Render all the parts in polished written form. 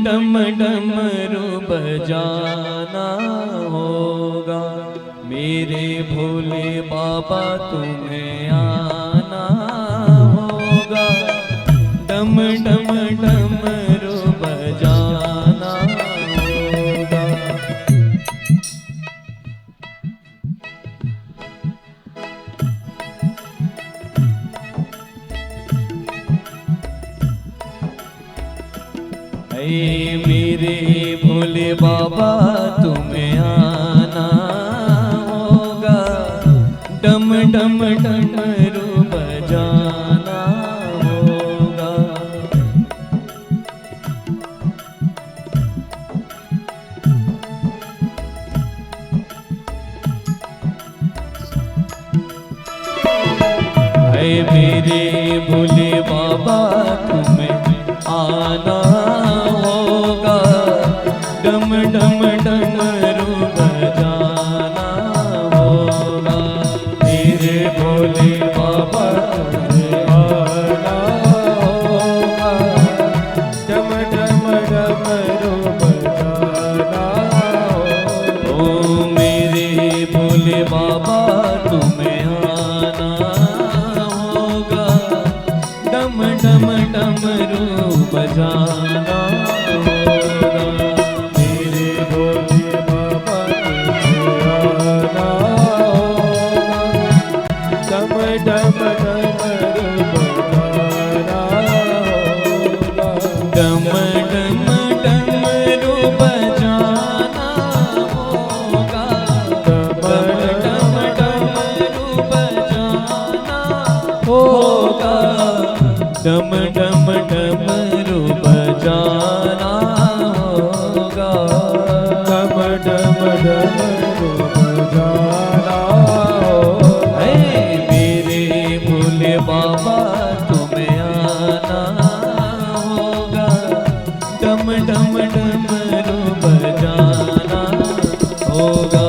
डम डमरू बजाना होगा, मेरे भोले बाबा तुम्हें आना होगा। डम डम डमरू बजाना होगा। ऐ मेरे भोले बाबा तुम्हें आना होगा, डम डम डमरू बजाना होगा। ऐ मेरे भोले बाबा तुम्हें आना होगा, डम डम डमरू बजाना होगा। मेरे भोले बाबा तुम्हें आना होगा, डम डम डमरू बजाना होगा। ओ मेरे भोले बाबा तुम्हें आना होगा, डम डम डमरू बजाना होगा। मेरे भोले बाबा तुम्हें आना होगा, डम डम डमरू बजाना होगा। डम डम डमरू बजाना होगा, डम डम डमरू बजाना होगा। डम डम डमरू बजाना होगा, डम डम डमरू बजाना होगा। मेरे भोले बाबा तुम्हें आना होगा, डम डम डमरू बजाना होगा।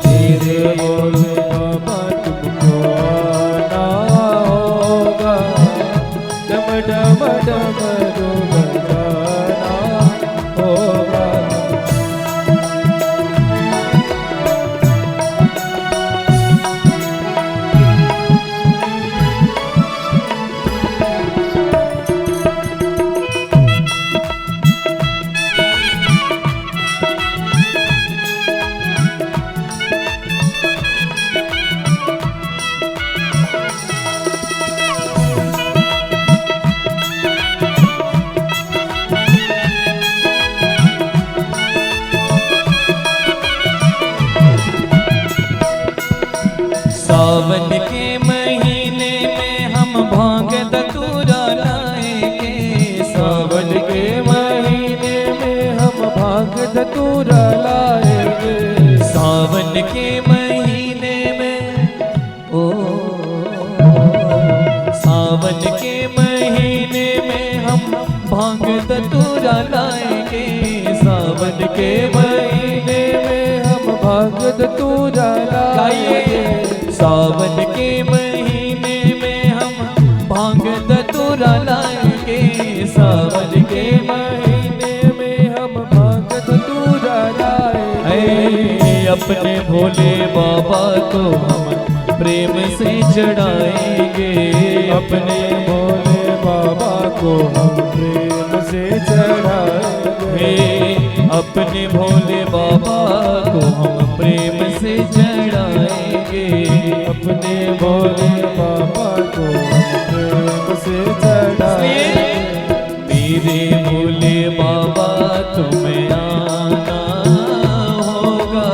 मेरे भोले बाबा तुमको आना होगा, डम डम डमरू बजाना होगा। सावन के महीने में हम भांग धतूरा लाएंगे, सावन के महीने में हम भांग धतूरा लाएंगे। सावन के महीने में ओ सावन के महीने में हम भांग धतूरा लाएंगे। सावन के महीने में हम भांग धतूरा लाएंगे। सावन के महीने में हम भांग धतूरा लाएंगे। सावन के महीने में हम भांग धतूरा लाएंगे। अपने भोले बाबा को हम प्रेम से चढ़ाएंगे, अपने भोले बाबा को हम प्रेम से चढ़ाएंगे। अपने भोले बाबा को हम प्रेम से चढ़ाएंगे, अपने भोले बाबा को हम प्रेम से चढ़ाएंगे। मेरे भोले बाबा तुम्हें आना होगा,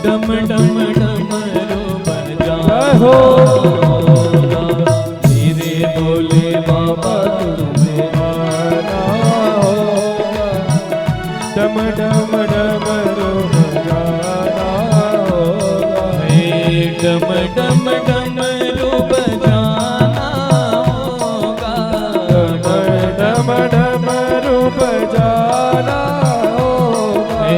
डम डम डमरू बजाना होगा। मेरे भोले बाबा तुम्हें आना होगा, डम डम डमरू बजाना होगा। डम डम डमरू बजाना होगा, डम डमरू बजाना होगा।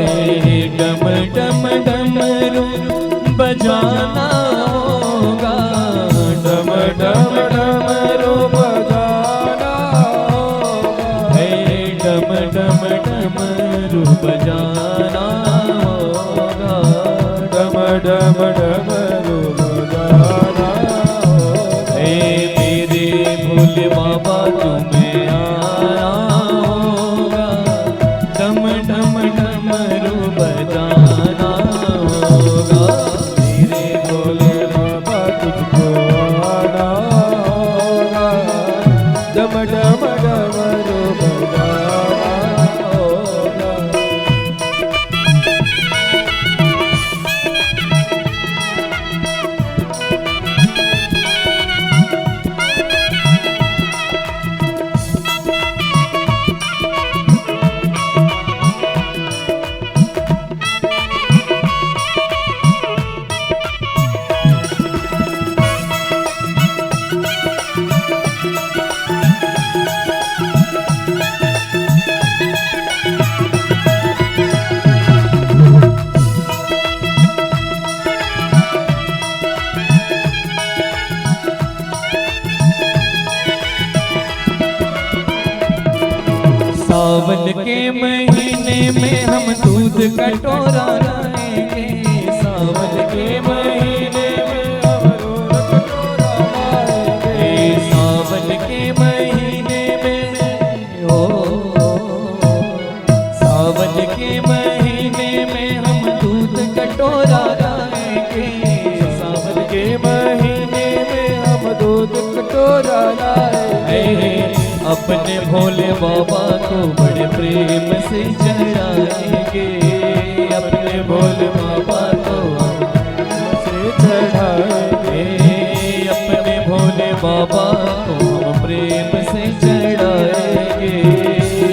डम डम डमरू बजाना होगा, डम डम डमरू बजाना होगा। डम डम डमरू बजाना होगा, डम डम डमरू बजाना होगा। हे मेरे भोले बाबा तुम्हें आना होगा, डम डम डमरू बजाना होगा। मेरे भोले बाबा तुझको आना होगा, डम डम डमरू बजाना होगा। सावन के महीने में हम दूध कटोरा लाएंगे, सावन के महीने में हम दूध कटोरा लाएंगे, सावन के महीने में ओ सावन के महीने में हम दूध कटोरा लाएंगे, सावन के महीने में हम दूध कटोरा लाएंगे। अपने भोले बाबा को बड़े प्रेम से चढ़ाएंगे, अपने भोले बाबा को से चढ़ाएंगे, अपने भोले बाबा को हम प्रेम से चढ़ाएंगे,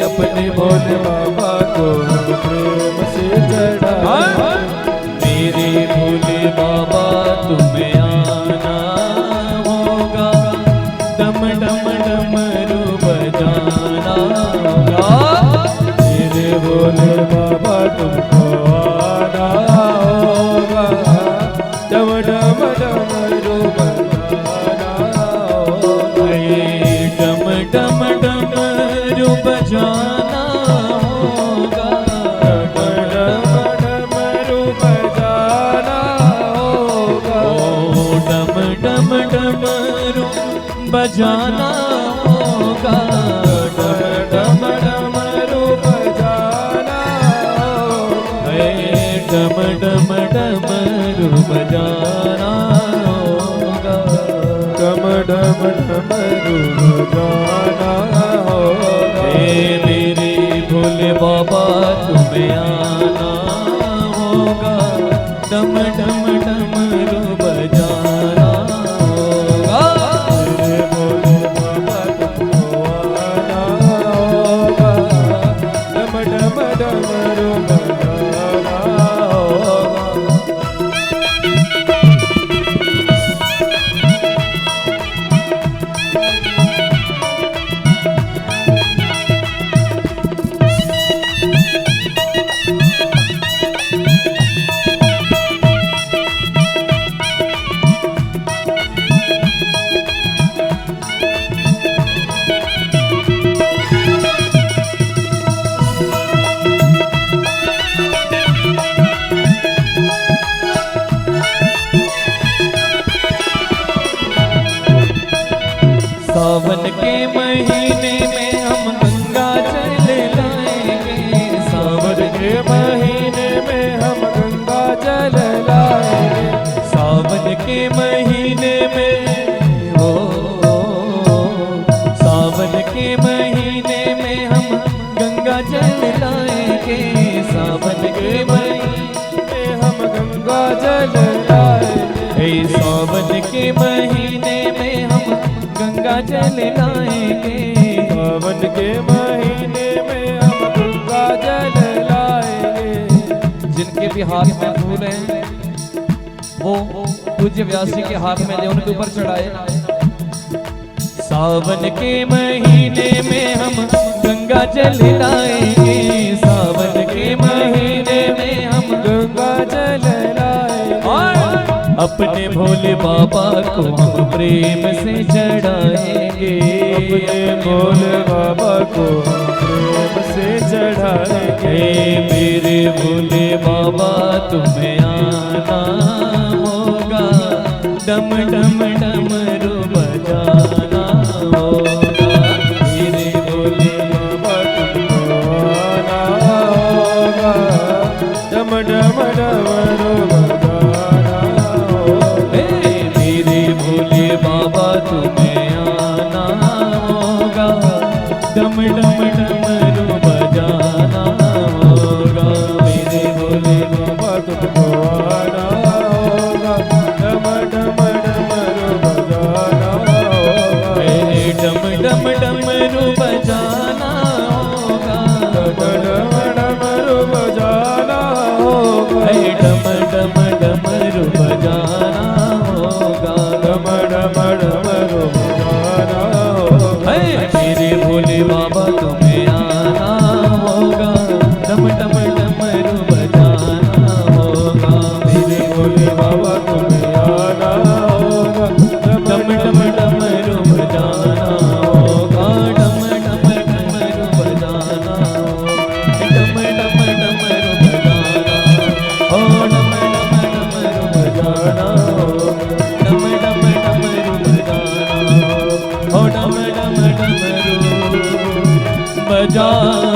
अपने भोले बाबा को हम प्रेम से चढ़ाएंगे। मेरे भोले बाबा तुम्हें आना होगा, डम डम डमरू बजाना होगा। मेरे भोले बाबा तुमको आना होगा, डम डम डमरू बजाना होगा। डम डम डमरू बजाना होगा, डम डम डमरू बजाना होगा। ओ डम डम डमरू बजाना होगा, डम डम डमरू बजाना होगा। डम डम डमरू बजाना होगा, डम डम डमरू बजाना होगा। मेरे भोले बाबा तुम्हें आना होगा, डम डम डमरू बजाना होगा। मेरे भोले बाबा तुमको आना होगा, डम डम डमरू बजाना होगा। सावन के महीने में हम गंगा जल लाएंगे, सावन के महीने में हम गंगा जल लाएंगे। सावन के महीने में हो सावन के महीने में हम गंगा जल लाएंगे, सावन के महीने हम गंगा जल लाएंगे। सावन के महीने में हम गंगा जल लाएंगे, सावन के महीने में हम गंगा जल लाएंगे। जिनके भी हाथ में फूल हैं वो पूज्य व्यास जी के हाथ में ले उनके ऊपर चढ़ाए। सावन के महीने में हम गंगा जल लाएंगे, सावन के महीने में हम गंगा जल लाएंगे। अपने भोले बाबा को हम प्रेम से चढ़ाएंगे, अपने भोले बाबा को प्रेम से चढ़ाएंगे। मेरे भोले बाबा तुम्हें आना होगा, डम डम डमरू बजाना होगा। मेरे भोले बाबा तुमको आना होगा, डम डम डमरू बजाना होगा। मेरे भोले बाबा तुम्हें आना होगा, डम डम डमरू बजाना होगा। मेरे भोले बाबा तुमको आना होगा, डम डम डमरू बजाना होगा। डम डम डमरू बजाना होगा, डम डमरू बजाना होगा, डम डम डमरू बजाना होगा। डम डम डमरू बजाना होगा। मेरे भोले बाबा तुम्हें आना होगा, डम डम डमरू बजाना होगा। मेरे भोले बाबा तुम्हें आना होगा, डम डम डमरू बजाना होगा, डम डम डमरू बजाना होगा, डम डम डमरू बजाना, ओ डम डम डमरू बजाना होगा, डम डम डमरू बजाना, ओ डम डम डमरू बजाना।